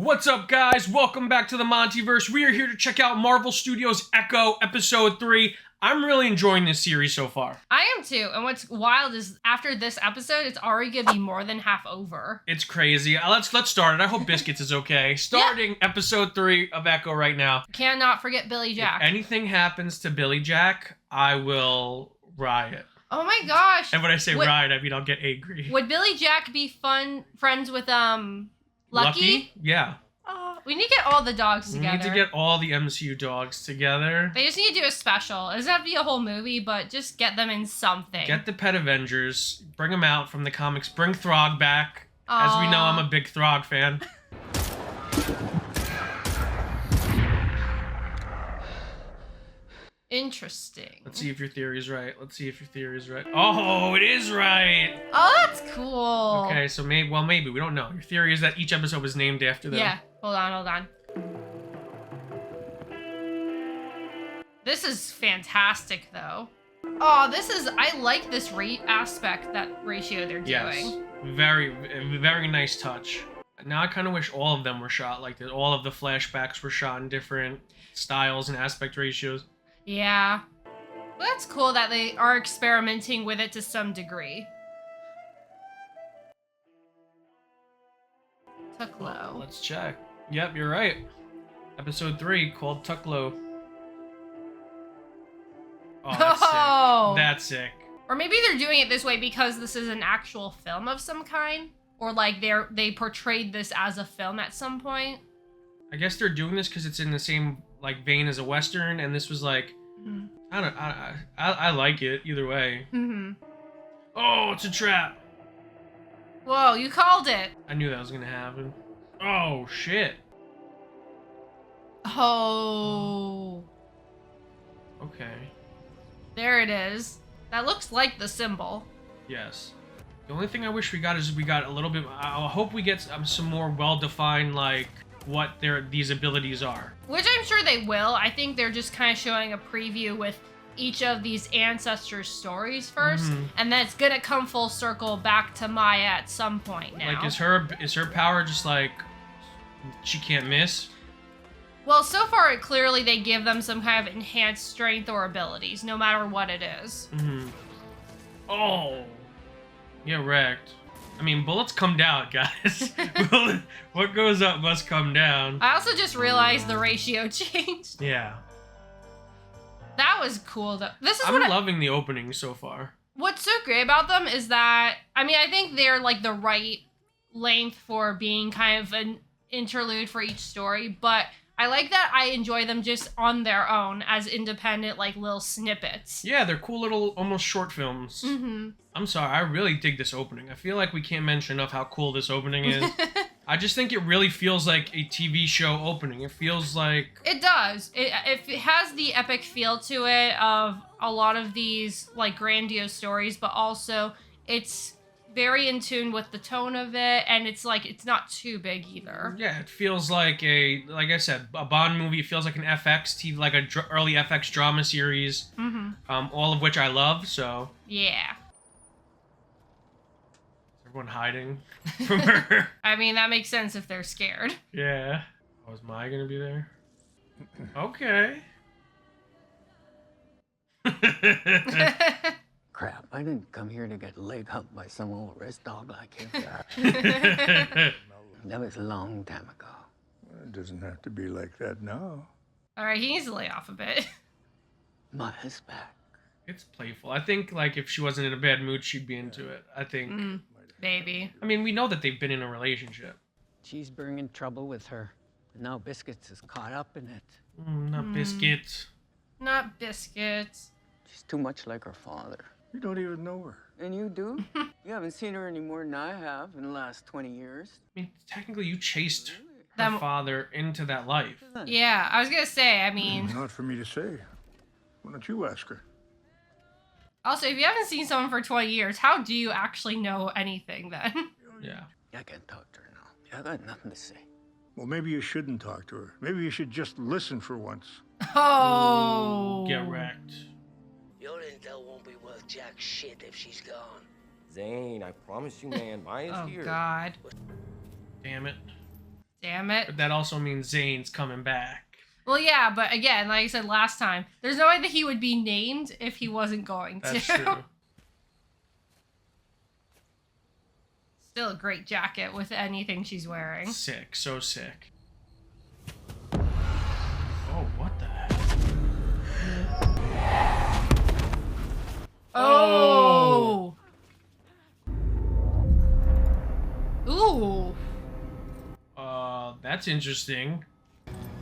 What's up, guys? Welcome back to the MontyVerse. We are here to check out Marvel Studios' Echo Episode 3. I'm really enjoying this series so far. I am too, and what's wild is after this episode, it's already gonna be more than half over. It's crazy. Let's start it. I hope Biscuits is okay. Starting Episode 3 of Echo right now. Cannot forget Billy Jack. If anything happens to Billy Jack, I will riot. Oh my gosh. And when I say riot, I mean I'll get angry. Would Billy Jack be friends with Lucky? Yeah. Oh, we need to get all the dogs together. We need to get all the MCU dogs together. They just need to do a special. It doesn't have to be a whole movie, but just get them in something. Get the Pet Avengers. Bring them out from the comics. Bring Throg back. As we know, I'm a big Throg fan. Interesting. Let's see if your theory is right. Oh, it is right. Oh, that's cool. Okay, so maybe. We don't know. Your theory is that each episode was named after them. Yeah. Hold on. This is fantastic, though. Oh, I like this aspect, that ratio they're doing. Yes. Very, very nice touch. Now I kind of wish all of them were shot like this. All of the flashbacks were shot in different styles and aspect ratios. Yeah. Well, that's cool that they are experimenting with it to some degree. Tuklo. Well, let's check. Yep, you're right. Episode 3 called Tuklo. Oh, that's sick. That's sick. Or maybe they're doing it this way because this is an actual film of some kind. Or like they portrayed this as a film at some point. I guess they're doing this because it's in the same vein as a Western, and this was I like it either way. Oh, it's a trap. Whoa, you called it. I knew that was gonna happen. Oh shit. Oh. Okay. There it is. That looks like the symbol. Yes. The only thing I wish we got is a little bit. I hope we get some more well-defined what these abilities are. Which I'm sure they will. I think they're just kind of showing a preview with each of these ancestors' stories first, and then it's gonna come full circle back to Maya at some point now. Is her power just she can't miss? Well, so far clearly they give them some kind of enhanced strength or abilities, no matter what it is. Oh, yeah, wrecked. I mean, bullets come down, guys. What goes up must come down. I also just realized the ratio changed. Yeah. That was cool, though. I'm loving the opening so far. What's so great about them is that, I think they're the right length for being kind of an interlude for each story, but I like that I enjoy them just on their own as independent, little snippets. Yeah, they're cool little, almost short films. I'm sorry, I really dig this opening. I feel like we can't mention enough how cool this opening is. I just think it really feels like a TV show opening. It feels like... It does. It has the epic feel to it of a lot of these, grandiose stories, but also it's very in tune with the tone of it, and it's not too big either. Yeah, it feels like I said, a Bond movie. It feels like an FX TV, early FX drama series. All of which I love, so... Yeah. Everyone hiding from her. That makes sense if they're scared. Yeah. Oh, is Maya gonna be there? Okay. Crap, I didn't come here to get leg humped by some old rest dog like you. That was a long time ago. Well, it doesn't have to be like that now. Alright, he needs to lay off a bit. Maya's back. It's playful. I think, if she wasn't in a bad mood, she'd be into it. I think. Maybe. We know that they've been in a relationship. She's bringing trouble with her. And now Biscuits is caught up in it. Not Biscuits. Not Biscuits. She's too much like her father. You don't even know her. And you do? You haven't seen her any more than I have in the last 20 years. Technically, you chased her father into that life. Yeah, I was gonna say, Not for me to say. Why don't you ask her? Also, if you haven't seen someone for 20 years, how do you actually know anything then? Yeah. I can't talk to her now. I got nothing to say. Well, maybe you shouldn't talk to her. Maybe you should just listen for once. Oh. Get wrecked. Your intel won't be worth jack shit if she's gone. Zane, I promise you, man. Maya's Oh, here. God. Damn it. Damn it. But that also means Zane's coming back. Well, yeah, but again, like I said last time, there's no way that he would be named if he wasn't going to. That's true. Still a great jacket with anything she's wearing. Sick. So sick. Oh, what the heck? Oh! Ooh. That's interesting.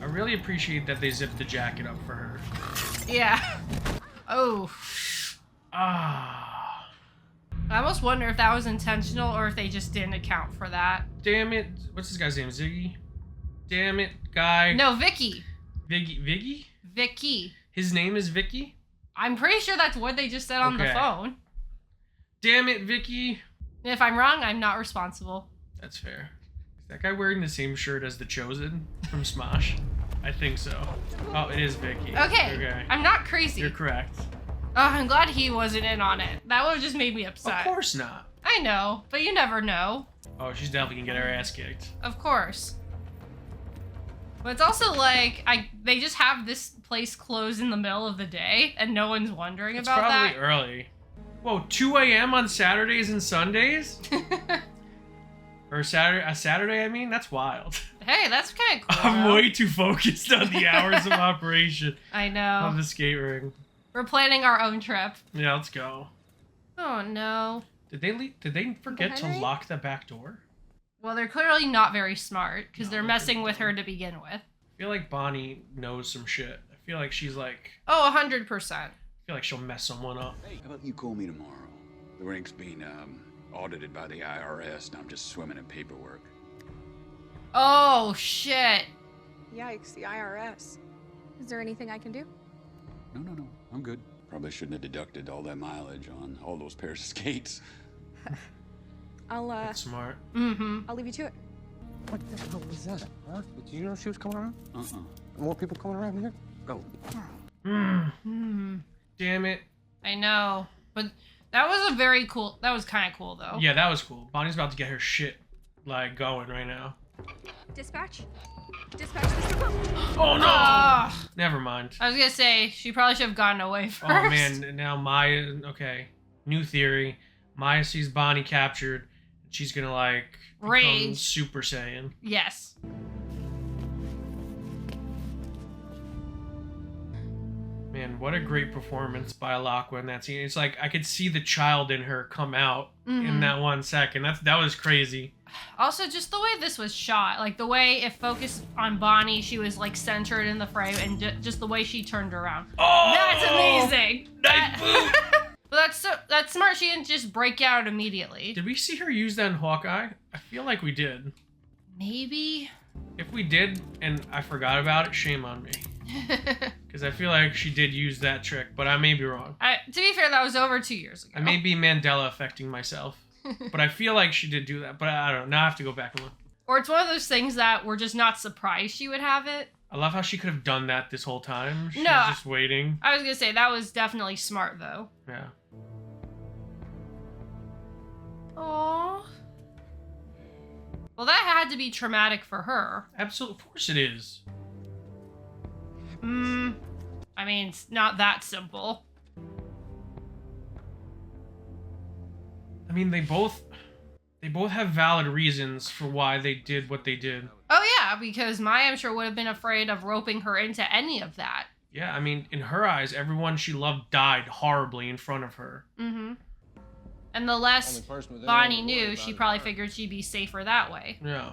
I really appreciate that they zipped the jacket up for her. Yeah. Oh. Ah. I almost wonder if that was intentional or if they just didn't account for that. Damn it. What's this guy's name? Ziggy? Damn it, guy. No, Vicky. Viggy? Vicky. His name is Vicky? I'm pretty sure that's what they just said on the Okay. phone. Damn it, Vicky. If I'm wrong, I'm not responsible. That's fair. Is that guy wearing the same shirt as the Chosen from Smosh? I think so. Oh, it is Vicky. Okay. I'm not crazy. You're correct. Oh, I'm glad he wasn't in on it. That would have just made me upset. Of course not. I know, but you never know. Oh, she's definitely gonna get her ass kicked. Of course. But it's also like, they just have this place closed in the middle of the day, and no one's wondering It's about probably that. early. Whoa, 2 a.m. on Saturdays and Sundays? Or Saturday, I mean? That's wild. Hey, that's kind of cool. I'm though. way too focused on the hours of operation I of know. the skate ring. We're planning our own trip. Yeah, let's go. Oh no. Did they forget to Henry? lock the back door? Well, they're clearly not very smart because No, they're they're messing pretty with her dumb. to begin with. I feel like Bonnie knows some shit. I feel like she's like, Oh, 100%. I feel like she'll mess someone up. How about you call me tomorrow? The rink's being audited by the IRS, and I'm just swimming in paperwork. Oh, shit. Yikes, the IRS. Is there anything I can do? No, I'm good. Probably shouldn't have deducted all that mileage on all those pairs of skates. That's smart. Mm-hmm. I'll leave you to it. What the hell was that? Huh? Did you know she was coming around? Uh-uh. More people coming around here? Go. Damn it. I know. But that was a very cool, that was kind of cool though. Yeah, that was cool. Bonnie's about to get her shit, like, going right now. Dispatch? Dispatch, Mr. Pope. Oh, no! Ah. Never mind. I was gonna say, she probably should have gotten away first. Oh, man. Now Maya, okay. New theory. Maya sees Bonnie captured. She's gonna, like, become Rage. Super Saiyan. Yes. Man, what a great performance by Alakwa in that scene. It's like I could see the child in her come out in that 1 second. That was crazy. Also, just the way this was shot, like the way it focused on Bonnie, she was like centered in the frame, and just the way she turned around. Oh, That's amazing. Nice boot. But that's smart. She didn't just break out immediately. Did we see her use that in Hawkeye? I feel like we did. Maybe. If we did and I forgot about it, shame on me. Because I feel like she did use that trick, but I may be wrong. To be fair, that was over 2 years ago. I may be Mandela affecting myself. But I feel like she did do that. But I don't know. Now I have to go back and look. Or it's one of those things that we're just not surprised she would have it. I love how she could have done that this whole time. She No, was just waiting. I was gonna say that was definitely smart though. Yeah. Aww. Well, that had to be traumatic for her. Absolutely. Of course it is. I mean, it's not that simple. I mean, they both have valid reasons for why they did what they did. Oh yeah, because Maya, I'm sure, would have been afraid of roping her into any of that. Yeah, I mean, in her eyes, everyone she loved died horribly in front of her. And the less Only person with Bonnie anyone to worry knew, about she is probably her. figured she'd be safer that way. Yeah.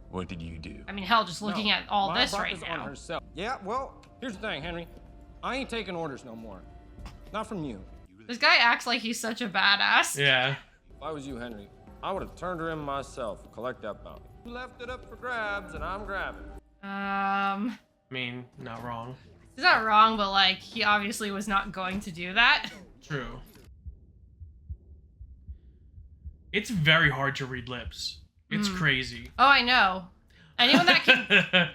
What did you do? I mean, hell, just looking at all Maya this brought right on now. herself. Yeah, well, here's the thing, Henry. I ain't taking orders no more. Not from you. This guy acts like he's such a badass. Yeah. If I was you, Henry, I would have turned her in myself, collect that bounty. You left it up for grabs, and I'm grabbing. I mean, not wrong. He's not wrong, but like, he obviously was not going to do that. True. It's very hard to read lips. It's crazy. Oh, I know. Anyone that can...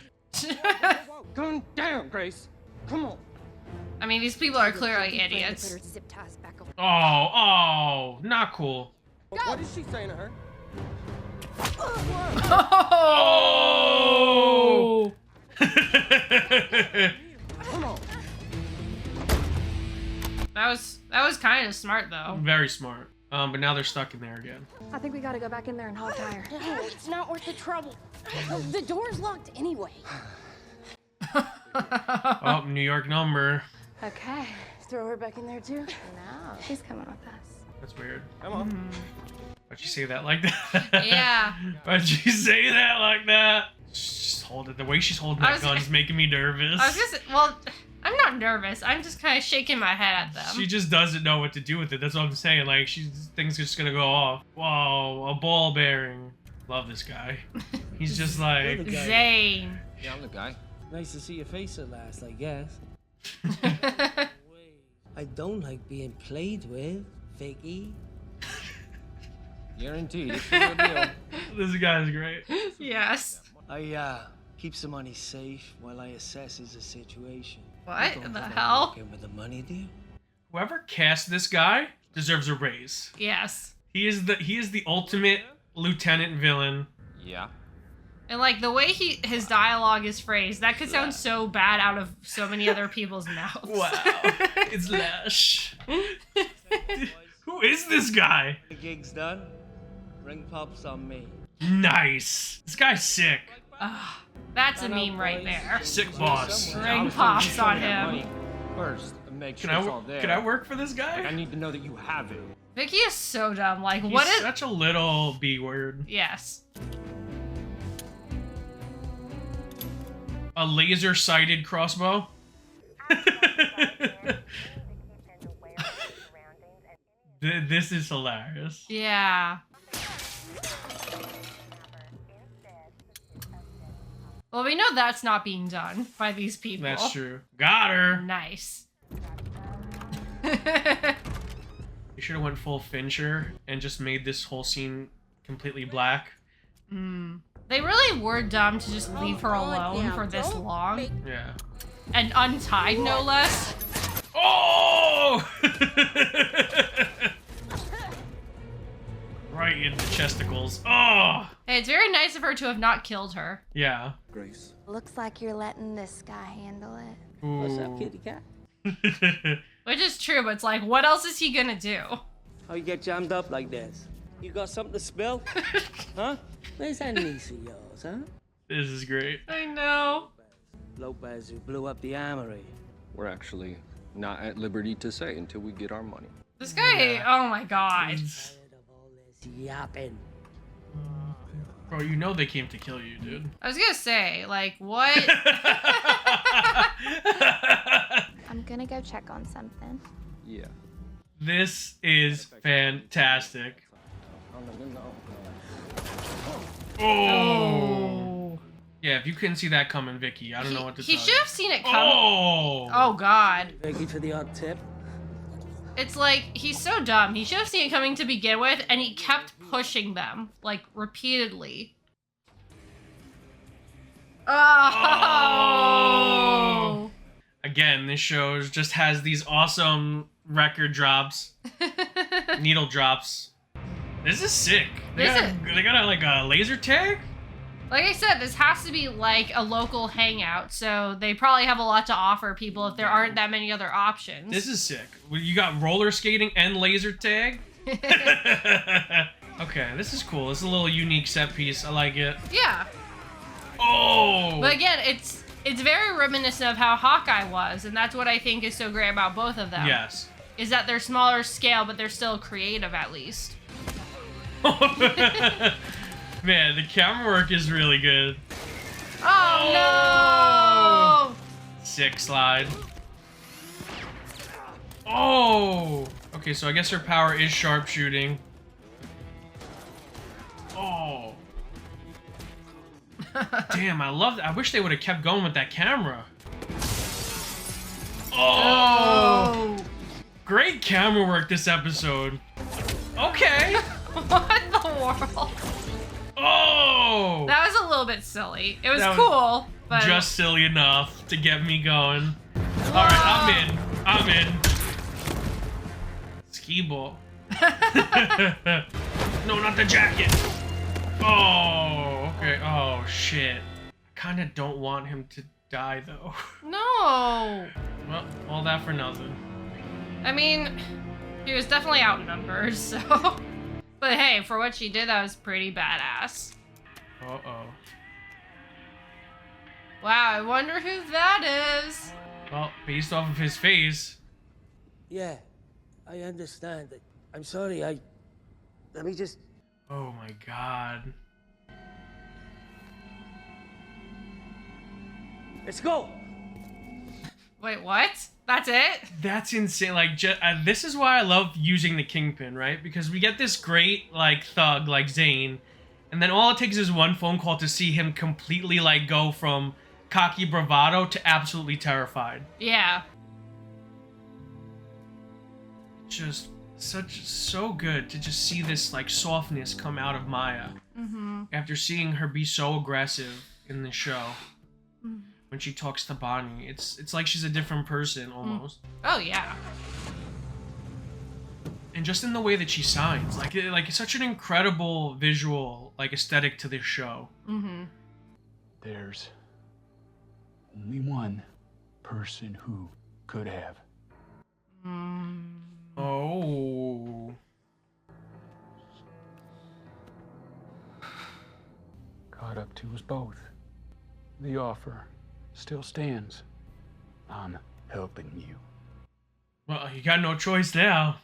Calm down, Grace. Come on. I mean, these people are clearly idiots. Zip ties back over. Oh, not cool. What is she saying to her? Oh! That was kind of smart though. Very smart. But now they're stuck in there again. I think we gotta go back in there and hog tire. No, it's not worth the trouble. The door's locked anyway. Oh, New York number. Okay. Throw her back in there too? No, she's coming with us. That's weird. Come on. Why'd you say that like that? Yeah. Why'd you say that like that? Just hold it. The way she's holding that gun is making me nervous. I was just, well, I'm not nervous. I'm just kind of shaking my head at them. She just doesn't know what to do with it. That's what I'm saying. Like, things are just gonna go off. Whoa, a ball bearing. Love this guy. He's just like... Zane. Yeah, I'm the guy. Nice to see your face at last, I guess. I don't like being played with, Vicky. Guaranteed. It's the real deal. This guy is great. Yes. I, keep some money safe while I assesses the situation. What You don't the think I'm hell? working with the money, do you? Whoever cast this guy deserves a raise. Yes. He is the ultimate lieutenant villain. Yeah. And like the way his dialogue is phrased, that could sound so bad out of so many other people's mouths. Wow. It's Lash. Who is this guy? The gig's done. Ring pops on me. Nice. This guy's sick. That's a meme right there. Sick boss. Ring pops on him. First, make sure Can it's all there. I work for this Like, I guy? need to know that you have it. Vicky is so dumb. Like, He's what is? such a little B word. Yes. A laser-sighted crossbow. This is hilarious. Yeah. Well, we know that's not being done by these people. That's true. Got her. Nice. You should have went full Fincher and just made this whole scene completely black. They really were dumb to just leave her alone for this long. Yeah. And untied, no less. Oh! Right in the chesticles. Oh! Hey, it's very nice of her to have not killed her. Yeah. Grace. Looks like you're letting this guy handle it. What's up, kitty cat? Which is true, but it's like, what else is he gonna do? How you get jammed up like this? You got something to spill? Huh? Where's that niece of yours, huh? This is great. I know. Lopez who blew up the armory. We're actually not at liberty to say until we get our money. This guy, oh my god. Tired of all this yapping. Bro, you know they came to kill you, dude. I was gonna say, like, what? I'm gonna go check on something. Yeah. This is fantastic. Oh. Yeah, if you couldn't see that coming, Vicky, I don't know what to tell He you. should have seen it coming. Oh. Oh god. Vicky for the odd tip. It's like, he's so dumb. He should have seen it coming to begin with, and he kept pushing them, like, repeatedly. Oh! Again, this show just has these awesome record drops. Needle drops. This is sick. They got like a laser tag? Like I said, this has to be like a local hangout, so they probably have a lot to offer people if there aren't that many other options. This is sick. You got roller skating and laser tag? Okay, this is cool. This is a little unique set piece. I like it. Yeah. Oh! But again, it's very reminiscent of how Hawkeye was, and that's what I think is so great about both of them. Yes. Is that they're smaller scale, but they're still creative at least. Man, the camera work is really good. Oh, no! Sick slide. Oh! Okay, so I guess her power is sharpshooting. Oh. Damn, I love that. I wish they would have kept going with that camera. Oh! Great camera work this episode. Okay. What in the world? Oh! That was a little bit silly. It was That was cool, but... just silly enough to get me going. Alright, I'm in. Ski ball. No, not the jacket. Oh. Okay. Oh shit. I kind of don't want him to die though. No. Well, all that for nothing. I mean, she was definitely outnumbered, so. But hey, for what she did, that was pretty badass. Uh-oh. Wow, I wonder who that is. Well, based off of his face. Yeah, I understand. I'm sorry, let me just... Oh my god. Let's go! Wait, what? That's it? That's insane. Like, this is why I love using the Kingpin, right? Because we get this great, like, thug, like Zane, and then all it takes is one phone call to see him completely, like, go from cocky bravado to absolutely terrified. Yeah. Just so good to just see this, like, softness come out of Maya. Mm-hmm. After seeing her be so aggressive in the show. When she talks to Bonnie, it's like she's a different person almost. Oh yeah. And just in the way that she signs, like it's such an incredible visual, like, aesthetic to this show. Mm-hmm. There's only one person who could have. Oh. Caught up to us both. The offer still stands. I'm helping you. Well, you got no choice now.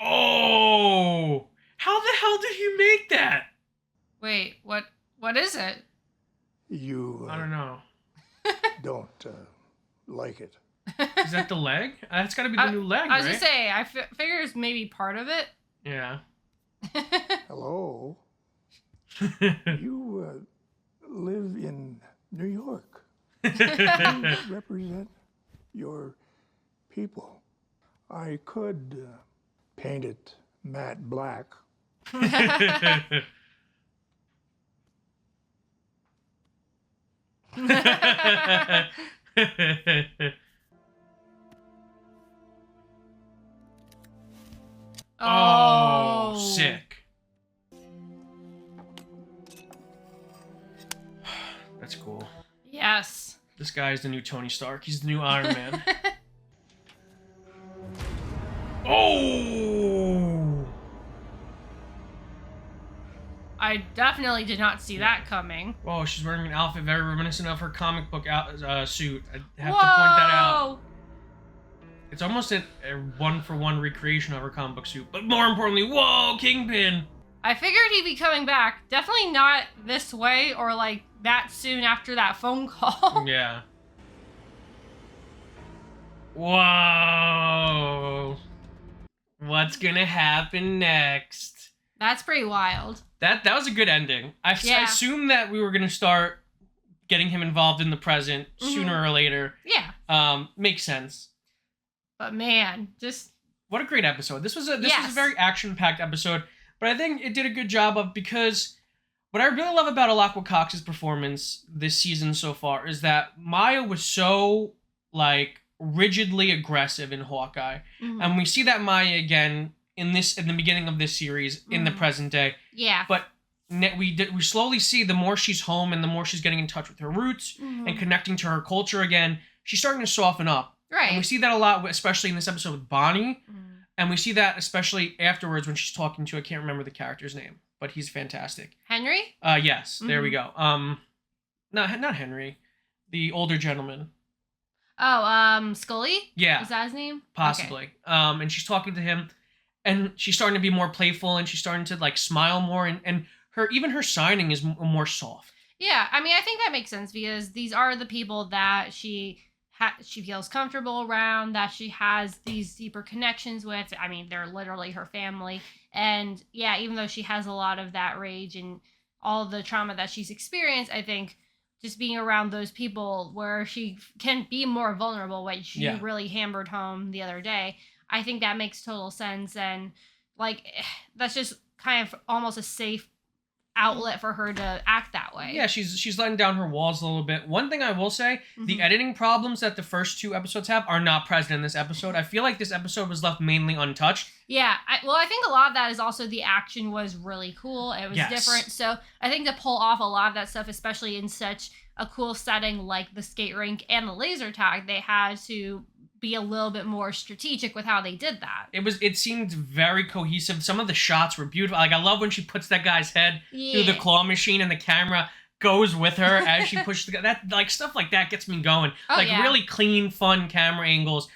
Oh! How the hell did he make that? Wait, what is it? You I don't know. don't like it. Is that the leg? That's got to be the new leg, I was right? gonna say, I figure it's maybe part of it. Yeah. Hello? You live in New York. You represent your people. I could paint it matte black. Oh, sick. That's cool. Yes. This guy is the new Tony Stark. He's the new Iron Man. Oh! I definitely did not see that coming. Whoa, she's wearing an outfit very reminiscent of her comic book suit. I have to point that out. It's almost a one-for-one recreation of her comic book suit. But more importantly, whoa, Kingpin! I figured he'd be coming back. Definitely not this way or like that soon after that phone call. Yeah. Whoa. What's gonna happen next? That's pretty wild. That was a good ending. I assumed that we were gonna start getting him involved in the present sooner or later. Yeah. Makes sense. But man, just what a great episode. This was a very action-packed episode, but I think it did a good job of, because what I really love about Alaqua Cox's performance this season so far is that Maya was so, like, rigidly aggressive in Hawkeye. And we see that Maya again in the beginning of this series in the present day. Yeah. But we slowly see the more she's home and the more she's getting in touch with her roots and connecting to her culture again, she's starting to soften up. Right. And we see that a lot, especially in this episode with Bonnie. And we see that especially afterwards when she's talking to, I can't remember the character's name, but he's fantastic. Henry? Yes, there we go. Not Henry, the older gentleman. Oh, Scully? Yeah. Is that his name? Possibly. Okay. And she's talking to him, and she's starting to be more playful, and she's starting to, like, smile more, and her signing is more soft. Yeah, I mean, I think that makes sense because these are the people that she feels comfortable around, that she has these deeper connections with. I mean, they're literally her family. And yeah, even though she has a lot of that rage and all the trauma that she's experienced, I think just being around those people where she can be more vulnerable, which she really hammered home the other day, I think that makes total sense. And like, that's just kind of almost a safe outlet for her to act that way. Yeah, she's letting down her walls a little bit. One thing I will say, the editing problems that the first 2 episodes have are not present in this episode. I feel like this episode was left mainly untouched. Yeah, I think a lot of that is also the action was really cool. It was different. So I think to pull off a lot of that stuff, especially in such a cool setting like the skate rink and the laser tag, they had to be a little bit more strategic with how they did that. It seemed very cohesive. Some of the shots were beautiful. Like, I love when she puts that guy's head through the claw machine and the camera goes with her as she pushes the guy. That, like, stuff like that gets me going. Really clean, fun camera angles.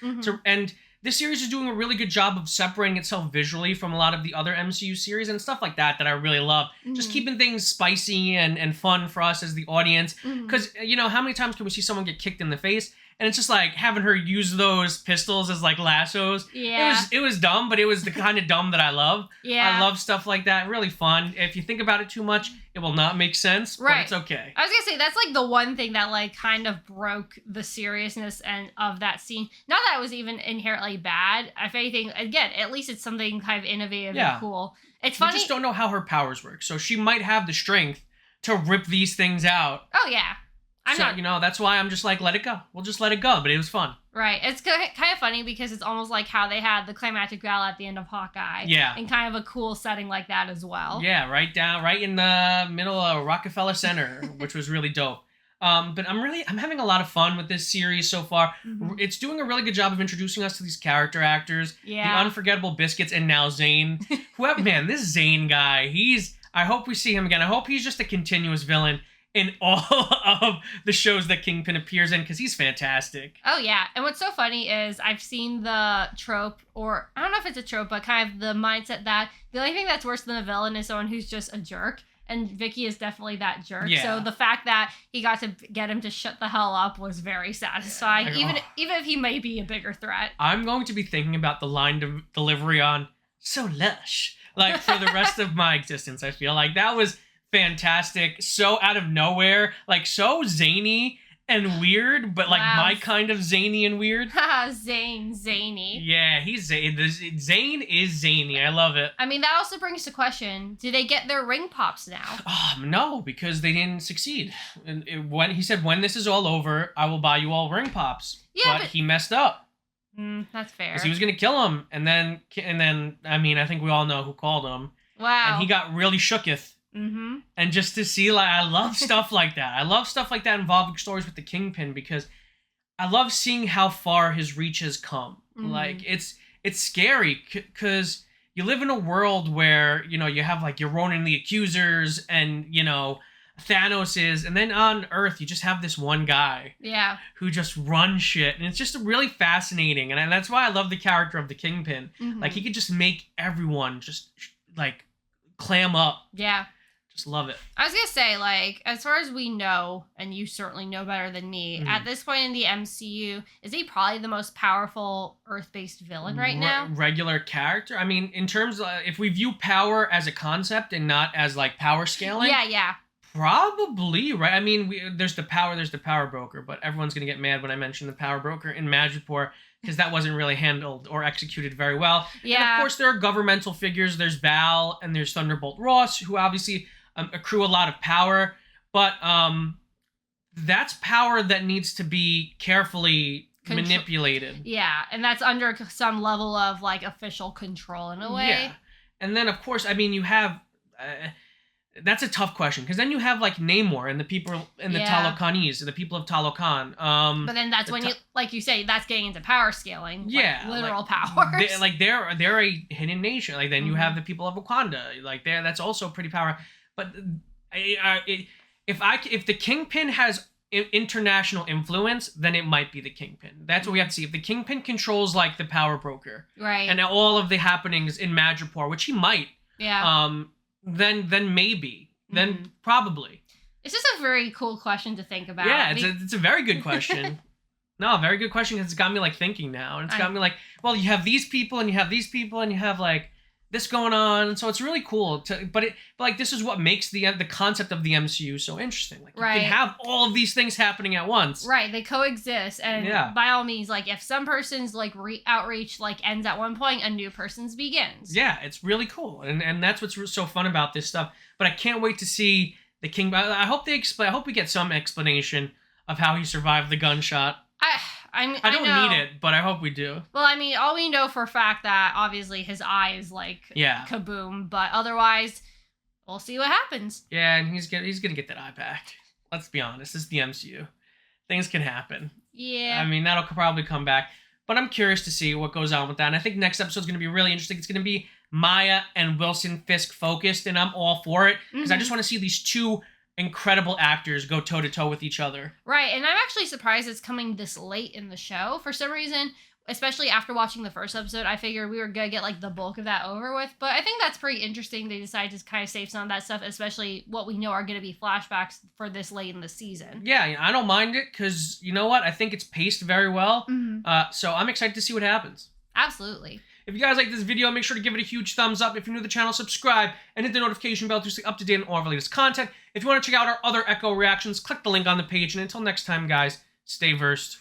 And this series is doing a really good job of separating itself visually from a lot of the other MCU series and stuff like that I really love. Just keeping things spicy and fun for us as the audience. Because, you know, how many times can we see someone get kicked in the face? And it's just like having her use those pistols as like lassos. Yeah. It was dumb, but it was the kind of dumb that I love. Yeah. I love stuff like that. Really fun. If you think about it too much, it will not make sense, but it's okay. I was gonna say, that's like the one thing that like kind of broke the seriousness of that scene. Not that it was even inherently bad. If anything, again, at least it's something kind of innovative and cool. It's funny. We just don't know how her powers work. So she might have the strength to rip these things out. Oh, yeah. You know, that's why I'm just like, let it go. We'll just let it go, but it was fun. Right. It's kind of funny because it's almost like how they had the climactic battle at the end of Hawkeye. Yeah. And kind of a cool setting like that as well. Yeah, right in the middle of Rockefeller Center, which was really dope. But I'm having a lot of fun with this series so far. It's doing a really good job of introducing us to these character actors. Yeah. The unforgettable Biscuits and now Zane. Man, this Zane guy, I hope we see him again. I hope he's just a continuous villain in all of the shows that Kingpin appears in, because he's fantastic. Oh, yeah. And what's so funny is I've seen the trope, or I don't know if it's a trope, but kind of the mindset that the only thing that's worse than a villain is someone who's just a jerk. And Vicky is definitely that jerk. Yeah. So the fact that he got to get him to shut the hell up was very satisfying, even if he may be a bigger threat. I'm going to be thinking about the line delivery on "so lush" like for the rest of my existence. I feel like that was fantastic, so out of nowhere, like so zany and weird, but like my kind of zany and weird. Zany. Yeah, he's Zane is zany. I love it. I mean, that also brings to question: do they get their ring pops now? No, because they didn't succeed. When he said, "When this is all over, I will buy you all ring pops," but he messed up. That's fair. Because he was gonna kill him, and then I mean, I think we all know who called him. Wow. And he got really shooketh. And just to see, like, I love stuff like that. I love stuff like that involving stories with the Kingpin, because I love seeing how far his reach has come. Like, it's scary because you live in a world where, you know, you have like your Ronin the Accusers and, you know, Thanos is, and then on Earth you just have this one guy who just runs shit, and it's just really fascinating, and that's why I love the character of the Kingpin. Like, he could just make everyone just like clam up. Just love it. I was gonna say, like, as far as we know, and you certainly know better than me, at this point in the MCU, is he probably the most powerful Earth-based villain right now? Regular character? I mean, in terms of, if we view power as a concept and not as, like, power scaling. Yeah. Probably, right? I mean, there's the power broker, but everyone's gonna get mad when I mention the power broker in Madripoor, because that wasn't really handled or executed very well. Yeah. And of course, there are governmental figures. There's Val and there's Thunderbolt Ross, who obviously accrue a lot of power, but that's power that needs to be carefully manipulated. Yeah, and that's under some level of like official control in a way. Yeah, and then of course, I mean, you have that's a tough question, because then you have like Namor and the people and the Talokanese, the people of Talokan. But then that's when you, like you say, that's getting into power scaling. Yeah, like literal powers. They're a hidden nation. Like, then you have the people of Wakanda. Like, that's also pretty powerful. But if the Kingpin has international influence, then it might be the Kingpin. That's what we have to see. If the Kingpin controls like the power broker, right, and all of the happenings in Madripoor, which he might, then maybe, then probably. It's just a very cool question to think about. Yeah, it's a very good question. No, very good question, because it's got me like thinking now, and it's got me like, well, you have these people, and you have these people, and you have like this going on. And so it's really cool. But like this is what makes the concept of the MCU so interesting. Like you can have all of these things happening at once. Right, they coexist, and by all means, like if some person's like outreach like ends at one point, a new person's begins. Yeah, it's really cool, and that's what's so fun about this stuff. But I can't wait to see the King. I hope they explain. I hope we get some explanation of how he survived the gunshot. I don't need it, but I hope we do. Well, I mean, all we know for a fact that obviously his eye is like kaboom, but otherwise, we'll see what happens. Yeah, and he's gonna get that eye back. Let's be honest, this is the MCU. Things can happen. Yeah. I mean, that'll probably come back, but I'm curious to see what goes on with that. And I think next episode's gonna be really interesting. It's gonna be Maya and Wilson Fisk focused, and I'm all for it because I just want to see these two incredible actors go toe-to-toe with each other. Right, and I'm actually surprised it's coming this late in the show. For some reason, especially after watching the first episode, I figured we were going to get like the bulk of that over with. But I think that's pretty interesting. They decided to kind of save some of that stuff, especially what we know are going to be flashbacks for this late in the season. Yeah, I don't mind it because, you know what? I think it's paced very well. So I'm excited to see what happens. Absolutely. If you guys like this video, make sure to give it a huge thumbs up. If you're new to the channel, subscribe and hit the notification bell to stay up to date on all of our latest content. If you want to check out our other Echo reactions, click the link on the page. And until next time, guys, stay versed.